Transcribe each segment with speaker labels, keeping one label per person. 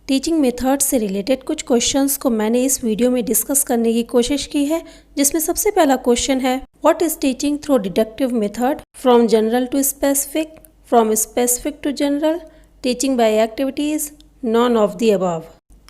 Speaker 1: Teaching method से related कुछ questions को मैंने इस वीडियो में डिस्कस करने की कोशिश की है, जिसमें सबसे पहला क्वेश्चन है what is teaching through deductive method, from general to specific, from specific to general, teaching by activities, none of the above.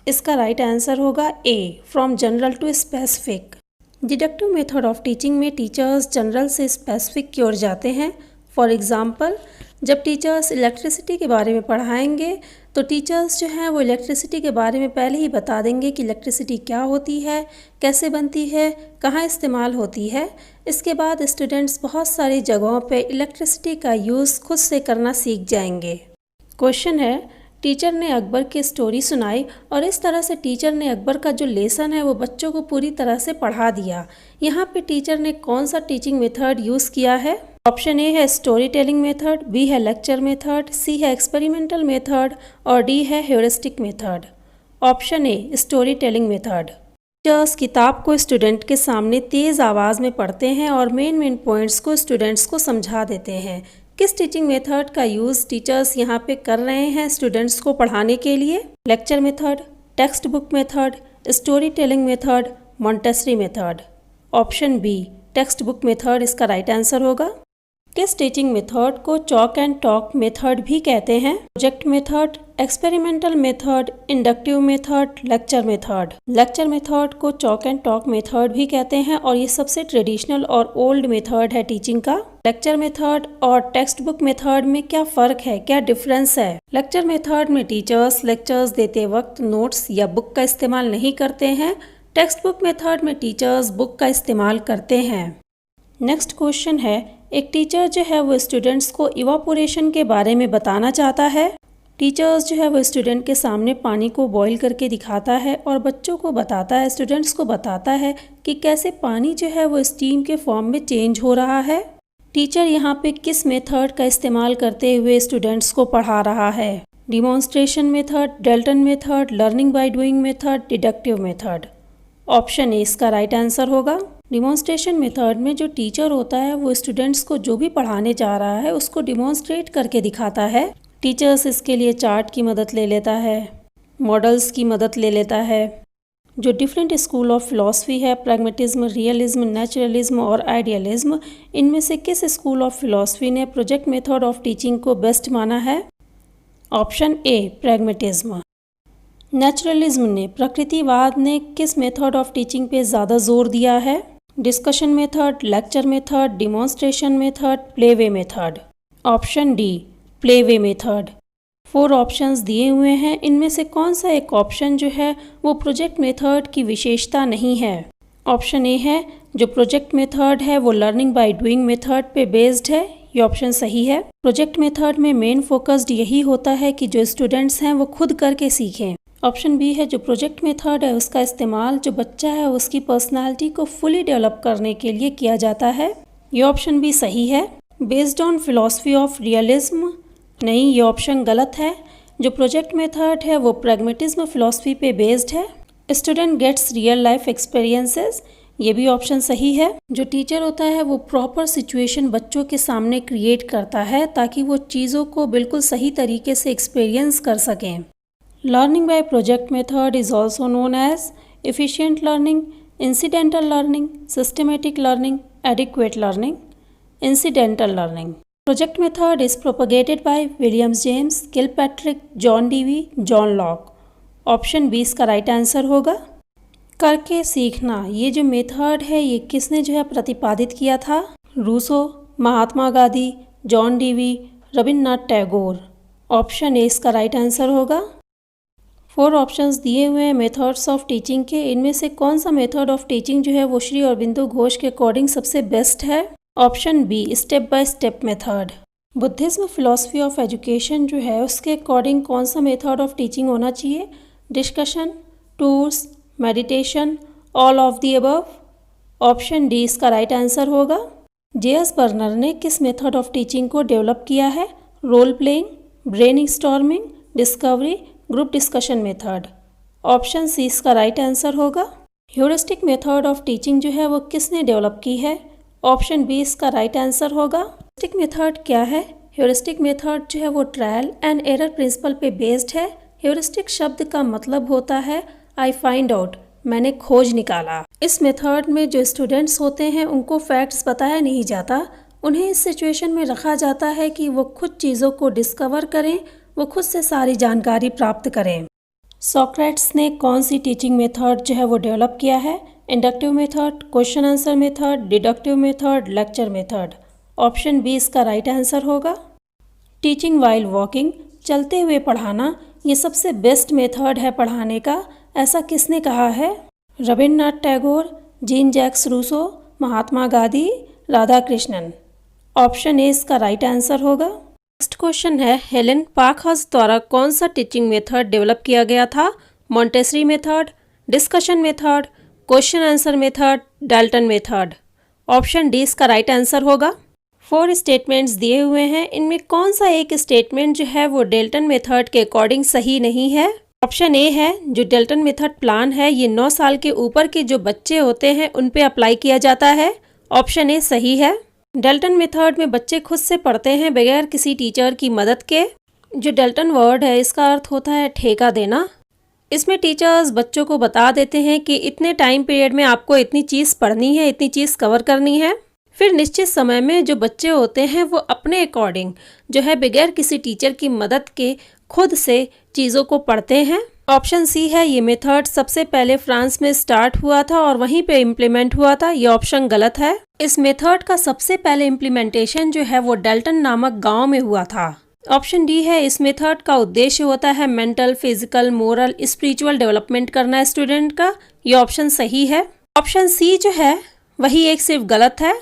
Speaker 1: इसका राइट आंसर होगा A, from general to specific. Deductive method of teaching में teachers general से specific की ओर जाते हैं। For example, जब teachers electricity के बारे में पढ़ाएंगे तो टीचर्स जो हैं वो इलेक्ट्रिसिटी के बारे में पहले ही बता देंगे कि इलेक्ट्रिसिटी क्या होती है, कैसे बनती है, कहाँ इस्तेमाल होती है। इसके बाद स्टूडेंट्स बहुत सारी जगहों पे इलेक्ट्रिसिटी का यूज़ खुद से करना सीख जाएंगे। क्वेश्चन है, टीचर ने अकबर की स्टोरी सुनाई और इस तरह से टीचर ने अकबर का जो लेसन है वो बच्चों को पूरी तरह से पढ़ा दिया। यहाँ पे टीचर ने कौन सा टीचिंग मेथड यूज़ किया है? ऑप्शन ए है स्टोरी टेलिंग मेथड, बी है लेक्चर मेथड, सी है एक्सपेरिमेंटल मेथड और डी है heuristic method. Option a story telling method. Teachers किताब को स्टूडेंट के सामने तेज़ आवाज़ में पढ़ते हैं और मेन पॉइंट्स को स्टूडेंट्स को समझा देते हैं। किस टीचिंग मेथड का यूज़ टीचर्स यहाँ पे कर रहे हैं स्टूडेंट्स को पढ़ाने के लिए? Lecture method, text book method, story telling method, Montessori method. Option B text book method इसका राइट आंसर होगा। किस टीचिंग मेथड को चॉक एंड टॉक मेथड भी कहते हैं? Project method, experimental method, inductive method, lecture method. Lecture method को chalk and talk method भी कहते हैं और ये सबसे ट्रेडिशनल और ओल्ड मेथड है टीचिंग का। लेक्चर मेथड और टेक्स्ट बुक मेथड में क्या फ़र्क है, क्या डिफरेंस है? लेक्चर मेथड में टीचर्स लेक्चर्स देते वक्त नोट्स या बुक का इस्तेमाल नहीं करते हैं। टेक्स्ट बुक मेथड में टीचर्स बुक का इस्तेमाल करते हैं। नेक्स्ट क्वेश्चन है, एक टीचर जो है वो स्टूडेंट्स को इवापोरेशन के बारे में बताना चाहता है। टीचर्स जो है वो स्टूडेंट के सामने पानी को बॉईल करके दिखाता है और बच्चों को बताता है, स्टूडेंट्स को बताता है कि कैसे पानी जो है वो स्टीम के फॉर्म में चेंज हो रहा है। टीचर यहाँ पे किस मेथड का इस्तेमाल करते हुए स्टूडेंट्स को पढ़ा रहा है? Demonstration method, Dalton method, learning by doing method, deductive method. Option A इसका राइट आंसर होगा। डिमॉन्स्ट्रेशन मेथड में जो टीचर होता है वो स्टूडेंट्स को जो भी पढ़ाने जा रहा है उसको डिमॉन्स्ट्रेट करके दिखाता है। टीचर्स इसके लिए चार्ट की मदद ले लेता है, मॉडल्स की मदद ले लेता है। जो डिफरेंट स्कूल ऑफ फिलॉसफी है, प्रैग्मेटिज्म, रियलिज्म, नेचुरलिज्म और आइडियलिज्म, इनमें से किस स्कूल ऑफ फिलॉसफी ने प्रोजेक्ट मेथड ऑफ टीचिंग को बेस्ट माना है? Option A pragmatism. नेचुरलिज्म ने, प्रकृतिवाद ने किस मेथड ऑफ टीचिंग पे ज़्यादा जोर दिया है? Discussion method, lecture method, demonstration method, playway method. Option D playway method. 4 options दिए हुए हैं, इनमें से कौन सा एक ऑप्शन जो है वो प्रोजेक्ट मेथड की विशेषता नहीं है? ऑप्शन ए है जो प्रोजेक्ट मेथड है वो लर्निंग बाय डूइंग मेथड पे बेस्ड है, ये ऑप्शन सही है। प्रोजेक्ट मेथड में मेन फोकस्ड यही होता है कि जो स्टूडेंट्स हैं वो खुद करके सीखें। ऑप्शन बी है जो प्रोजेक्ट मेथड है उसका इस्तेमाल जो बच्चा है उसकी पर्सनालिटी को फुली डेवलप करने के लिए किया जाता है, ये ऑप्शन भी सही है। Based on philosophy of realism, नहीं, ये ऑप्शन गलत है। जो प्रोजेक्ट मेथड है वो प्रैग्मेटिज्म फिलॉसफी पे बेस्ड है। Student gets real life experiences, ये भी ऑप्शन सही है। जो टीचर होता है वो प्रॉपर सिचुएशन बच्चों के सामने क्रिएट करता है ताकि वो चीज़ों को बिल्कुल सही तरीके से एक्सपीरियंस कर सकें। Learning by project method is also known as efficient learning, incidental learning, systematic learning, adequate learning, incidental learning. Project method is propagated by William James, Kilpatrick, John Dewey, John Locke. Option B इसका right answer होगा। करके सीखना, ये जो method है ये किसने जो है प्रतिपादित किया था? Rousseau, Mahatma Gandhi, John Dewey, Rabindranath Tagore. Option A इसका राइट आंसर होगा। 4 ऑप्शंस दिए हुए हैं मेथड्स ऑफ टीचिंग के, इनमें से कौन सा मेथड ऑफ टीचिंग जो है वो श्री अरबिंदो घोष के अकॉर्डिंग सबसे बेस्ट है? Option B step by step method. Buddhism philosophy of education जो है उसके अकॉर्डिंग कौन सा मेथड ऑफ टीचिंग होना चाहिए? Discussion, tours, meditation, all of the above. Option D इसका राइट आंसर होगा। जे.एस. बर्नर ने किस मेथड ऑफ टीचिंग को डेवलप किया है? Role playing, brain storming, discovery, group discussion method. Option C इसका राइट आंसर होगा। ह्यूरिस्टिक मेथड ऑफ टीचिंग जो है वो किसने डेवलप की है? ऑप्शन बी इसका राइट आंसर होगा। ह्यूरिस्टिक मेथड क्या है? ह्यूरिस्टिक मेथड जो है वो ट्रायल एंड एरर प्रिंसिपल पे बेस्ड है। ह्यूरिस्टिक शब्द का मतलब होता है आई फाइंड आउट, मैंने खोज निकाला। इस मेथड में जो स्टूडेंट्स होते हैं उनको फैक्ट्स बताया नहीं जाता, उन्हें इस सिचुएशन में रखा जाता है कि वो खुद चीज़ों को डिस्कवर करें, वो खुद से सारी जानकारी प्राप्त करें। सोक्रेट्स ने कौन सी टीचिंग मेथड जो है वो डेवलप किया है? Inductive method, question answer method, deductive method, lecture method. Option B इसका राइट आंसर होगा। टीचिंग वाइल वॉकिंग, चलते हुए पढ़ाना, ये सबसे बेस्ट मेथड है पढ़ाने का, ऐसा किसने कहा है? Rabindranath Tagore, Jean Jacques Rousseau, Mahatma Gandhi, Radha Krishnan. Option A इसका राइट आंसर होगा। नेक्स्ट क्वेश्चन है, हेलेन पार्कहर्स्ट द्वारा कौन सा टीचिंग मेथड डेवलप किया गया था? Montessori method, discussion method, question answer method, Dalton method. Option D इसका राइट आंसर होगा। 4 स्टेटमेंट्स दिए हुए हैं, इनमें कौन सा एक स्टेटमेंट जो है वो डाल्टन मेथड के अकॉर्डिंग सही नहीं है? ऑप्शन ए है, जो डाल्टन मेथड प्लान है ये 9 साल के ऊपर के जो बच्चे होते हैं उन पे अप्लाई किया जाता है। ऑप्शन ए सही है। डाल्टन मेथड में बच्चे खुद से पढ़ते हैं बगैर किसी टीचर की मदद के। जो डाल्टन वर्ड है इसका अर्थ होता है ठेका देना। इसमें टीचर्स बच्चों को बता देते हैं कि इतने टाइम पीरियड में आपको इतनी चीज़ पढ़नी है, इतनी चीज़ कवर करनी है। फिर निश्चित समय में जो बच्चे होते हैं वो अपने अकॉर्डिंग जो है बगैर किसी टीचर की मदद के खुद से चीज़ों को पढ़ते हैं। ऑप्शन सी है, ये मेथड सबसे पहले फ्रांस में स्टार्ट हुआ था और वहीं पे इम्प्लीमेंट हुआ था। ये ऑप्शन गलत है। इस मेथड का सबसे पहले इम्प्लीमेंटेशन जो है वो डाल्टन नामक गांव में हुआ था। ऑप्शन डी है, इस मेथड का उद्देश्य होता है mental, physical, moral, spiritual development करना स्टूडेंट का। ये ऑप्शन सही है। ऑप्शन सी जो है वही एक सिर्फ गलत है।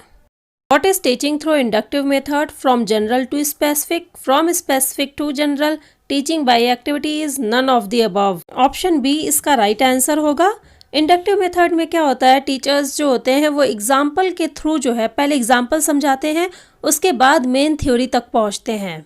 Speaker 1: What is teaching through inductive method? From general to specific, from specific to general, teaching by activity is none of the above. Option B इसका राइट आंसर होगा। इंडक्टिव मेथड में क्या होता है, टीचर्स जो होते हैं वो एग्जाम्पल के थ्रू जो है पहले एग्जाम्पल समझाते हैं, उसके बाद मेन थ्योरी तक पहुंचते हैं।